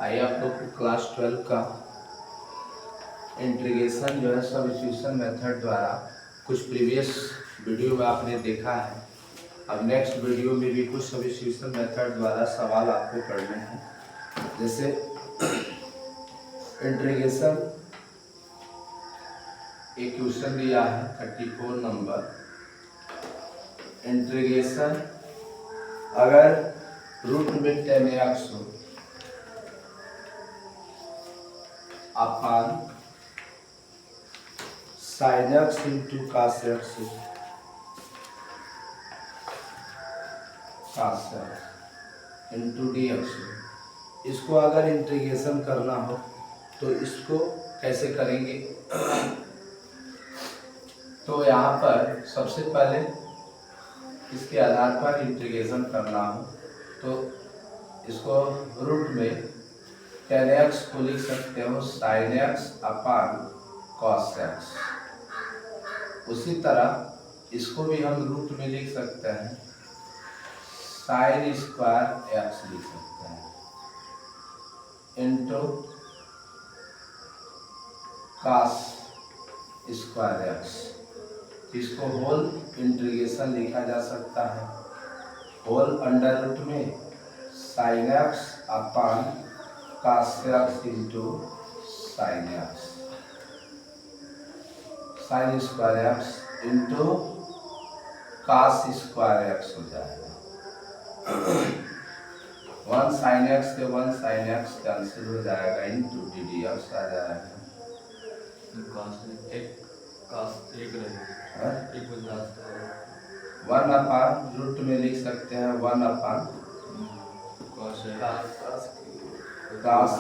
आइए आप लोग को क्लास 12 का इंटीग्रेशन जो है सब्स्टिट्यूशन मेथड द्वारा कुछ प्रीवियस वीडियो में आपने देखा है। अब नेक्स्ट वीडियो में भी कुछ सब्स्टिट्यूशन मेथड द्वारा सवाल आपको करने हैं। जैसे इंटीग्रेशन एक क्वेश्चन दिया है 34 नंबर। इंटीग्रेशन अगर रूट में 10x हो अपन sin x into cos x into D X, इसको अगर इंटीग्रेशन करना हो तो इसको कैसे करेंगे। तो यहाँ पर सबसे पहले इसके आधार पर इंटीग्रेशन करना हो तो इसको रूट में 10x को लिख सकते हो sin x अपन cos x। उसी तरह इसको भी हम रूट में लिख सकते हैं sin स्क्वायर x लिख सकते हैं इंटू cos स्क्वायर x। इसको होल इंटीग्रेशन लिखा जा सकता है होल अंडर रूट में sin x अपन cos x into sin x, sin square x into cos square x हो जाएगा। 1 sin x से 1 sin x कैंसिल हो जाएगा इंटू डी डी एक्स आ जाएगा। वन अपन रूट में लिख सकते हैं 1 अपन cos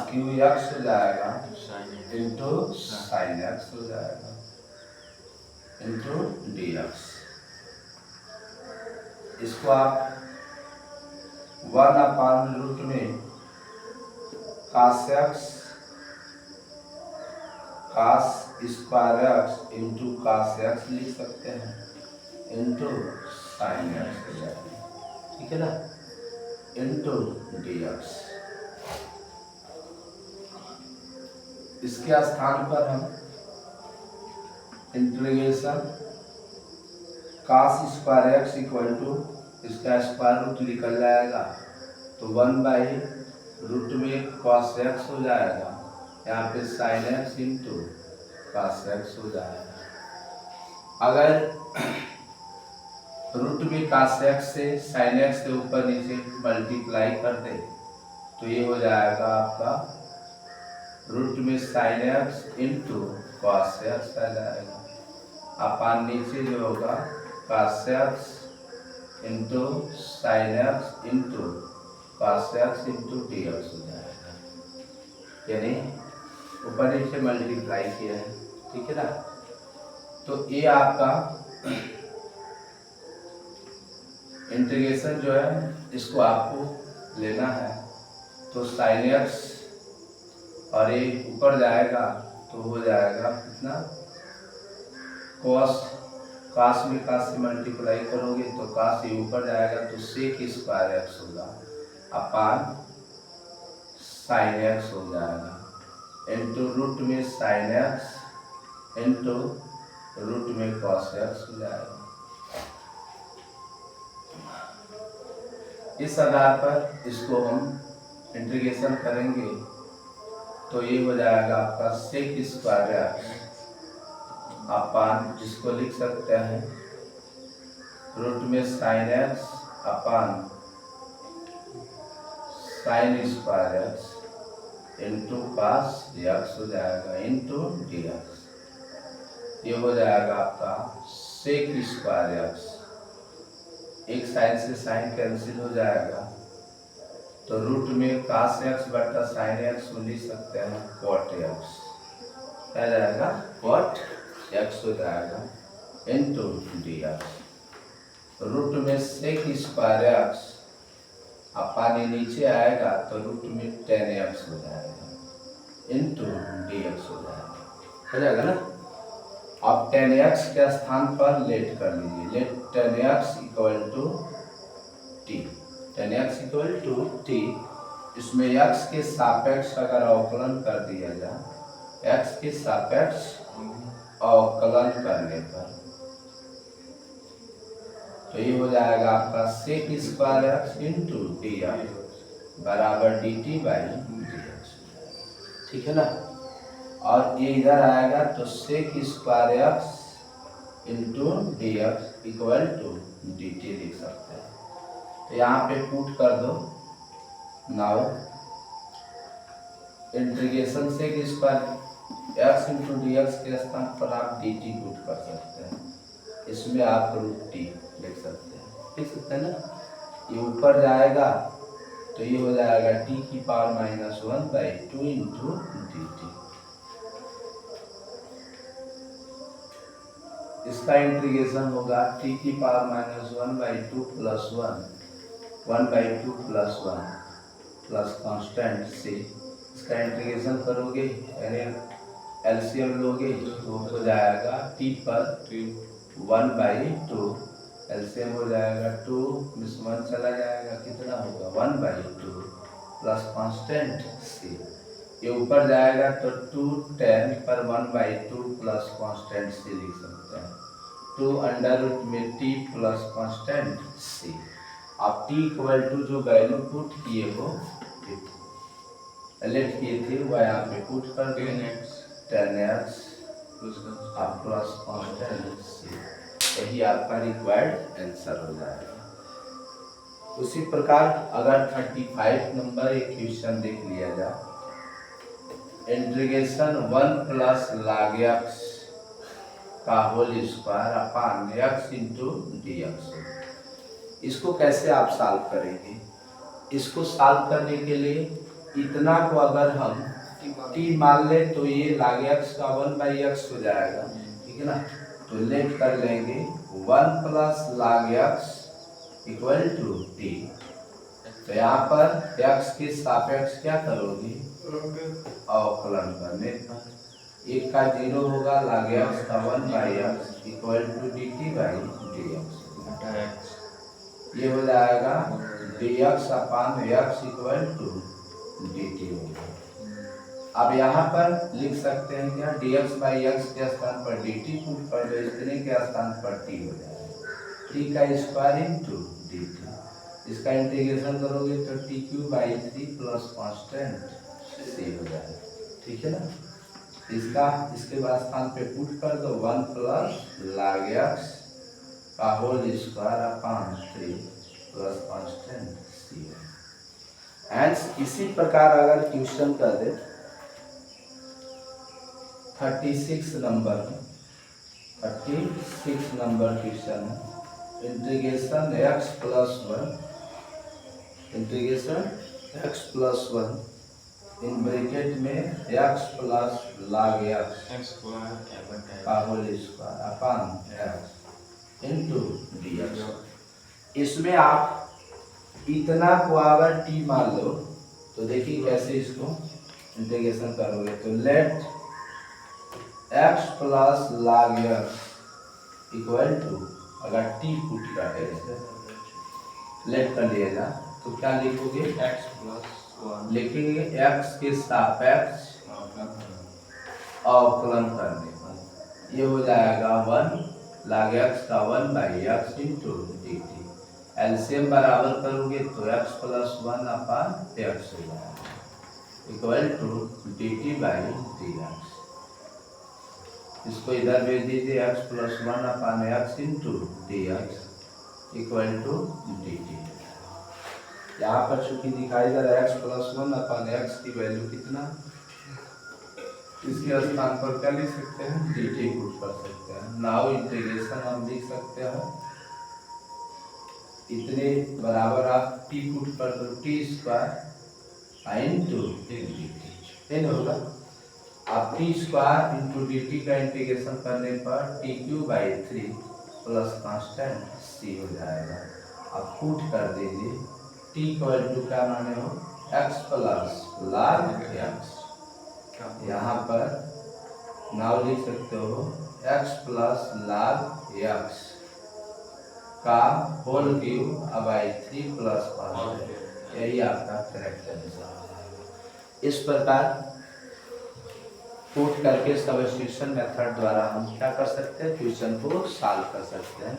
क्यू एक्स हो जाएगा इंटू sin x हो जाएगा इंटू डी एक्स। इसको आप 1 अपन रूट में cos x cos square x into cos x लिख सकते हैं इंटू sin x हो जाएगा, ठीक है ना, इंटू डी एक्स। इसके स्थान पर हम integration cos square x equal to इसका स्क्वायर रूट निकल जाएगा तो 1 बाई रूट में cos x हो जाएगा, यहाँ पे sin x into cos x हो जाएगा। अगर रूट में cos x से sin x से ऊपर नीचे मल्टीप्लाई कर दे तो ये हो जाएगा आपका रूट में sin x into cos x आ जाएगा। अपन नीचे जो होगा cos x into sin x into cos x into D x हो जाएगा, यानी ऊपर नीचे मल्टीप्लाई किया है, ठीक है ना। तो ये आपका इंटीग्रेशन जो है इसको आपको लेना है तो sin x और ये ऊपर जाएगा तो हो जाएगा कितना cos में cos से मल्टीप्लाई करोगे तो cos ये ऊपर जाएगा तो sec स्क्वायर x होगा अपन sin x हो जाएगा इंटू रूट में sin x इंटू रूट में cos x हो जाएगा। इस आधार पर इसको हम इंटीग्रेशन करेंगे तो ये हो जाएगा आपका sec स्क्वायर x अपन जिसको लिख सकते हैं रूट में sin x अपन sin square x into cos x हो जाएगा इंटू डी एक्स। ये हो जाएगा आपका sec स्क्वायर x, एक साइन से साइन कैंसिल हो जाएगा तो रूट में cos x बटा sin x को लिख सकते हैं cot x, क्या जाएगा cot x हो जाएगा इंटू डी एक्स। रूट में sec स्क्वायर x अपन नीचे आएगा तो रूट में 10x हो जाएगा इंटू डी एक्स हो जाएगा ना। अब 10x के स्थान पर लेट कर लीजिए, let 10x equal to t, 10x equal to t इसमें x के सापेक्ष अगर अवकलन कर दिया जाए, x के सापेक्ष अवकलन करने पर तो ये हो जाएगा आपका sec square x into D x बराबर d T by D x. ठीक है ना। और ये इधर आएगा तो sec square x into D x equal to D t लिख सकते हैं। तो यहाँ पे पुट कर दो। Now integration sec square x into D x के स्थान पर आप डी टी पुट कर सकते हैं। इसमें आप रूट टी लिख सकते हैं ना। ये ऊपर जाएगा तो ये हो जाएगा टी की power minus 1/2 into d T. इसका इंटीग्रेशन होगा टी की power minus 1/2 plus 1/2 plus 1 plus constant से इसका इंटीग्रेशन करोगे यानी एलसीएम लोगे तो हो जाएगा टी पर 1/2 एलसीएम हो जाएगा 2 में 1 चला जाएगा, कितना होगा 1/2 प्लस कांस्टेंट सी। ये ऊपर जाएगा तो 2 10 पर 1/2 प्लस कांस्टेंट सी लिख सकते हैं। 2 अंडर रूट में टी प्लस कांस्टेंट सी। आप टी इक्वल टू जो वैल्यू पुट किए हो लेट किए थे वह यहाँ पे पुट कर देंगे 10x आप प्लस कांस्टेंट सी। यही आपका रिक्वायर्ड आंसर हो जाएगा। उसी प्रकार अगर 35 नंबर एक क्वेश्चन देख लिया जाए, इंटीग्रेशन 1 प्लस log x का whole square upon x into D X. इसको कैसे आप सॉल्व करेंगे? इसको सॉल्व करने के लिए इतना को अगर हम t मान ले तो ये log x का 1/x हो जाएगा। ठीक है ना। तो लेट कर लेंगे 1 plus log x equal to T. तो यहाँ पर x के सापेक्ष क्या करोगे? अवकलन करने पर एक का 0 होगा, log x का 1/x equal to D T by D X. ये हो जाएगा dx upon x equal to D T होगा। अब यहाँ पर लिख सकते हैं क्या? dx बाई एक्स के स्थान पर dt पुट कर दो, इतने के स्थान पर t हो जाएगा। t का स्क्वायर इंटू dt। इसका इंटीग्रेशन करोगे तो t cube by 3 plus constant c हो जाएगा। ठीक है ना। इसका इसके बाद स्थान पे पुट कर दो 1 प्लस log x का whole square upon 3 plus constant C. And इसी प्रकार अगर क्वेश्चन कर दे 36 नंबर क्वेश्चन है। Integration x plus 1 in bracket में x प्लस log x का whole square upon x into D X. इसमें आप इतना को अगर t मान लो तो देखिए कैसे इसको इंटीग्रेशन करोगे। तो let x plus log x equal to अगर t पुट करते लेट कर लिया जाए तो क्या लिखोगे? x प्लस 1 लिखेंगे x के सापेक्ष अवकलन करने पर ये हो जाएगा 1 log x का 1/x into d T. LCM बराबर करोगे तो x प्लस 1 अपान x हो जाएगा equal to D T by D X. इसको इधर भेज दीजिए x plus 1 upon x into D x equal to D T. यहाँ पर चूंकि दिखाई दे रहा है x प्लस 1 अपान x की वैल्यू कितना, इसके स्थान पर क्या लिख सकते हैं? डी टी पुट कर सकते हैं। नाउ इंटीग्रेशन हम लिख सकते हैं इतने बराबर आप t पुट कर दो t square into d T होगा। आप t square into d t का इंटीग्रेशन करने पर t cube by 3 plus constant c हो जाएगा। आप पुट कर दीजिए टी इक्वल टू क्या माने हो? x plus log x। यहाँ पर नाउ लिख सकते हो x प्लस log x का होल क्यूब बाई 3 प्लस यही आपका करेक्ट आंसर आएगा। इस प्रकार पुट करके सब्स्टिट्यूशन मेथड द्वारा हम क्या कर सकते हैं, क्वेश्चन को सॉल्व कर सकते हैं।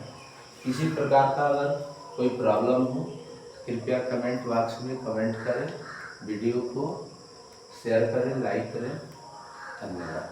किसी प्रकार का अगर कोई प्रॉब्लम हो कृपया कमेंट बॉक्स में कमेंट करें, वीडियो को शेयर करें, लाइक करें। धन्यवाद।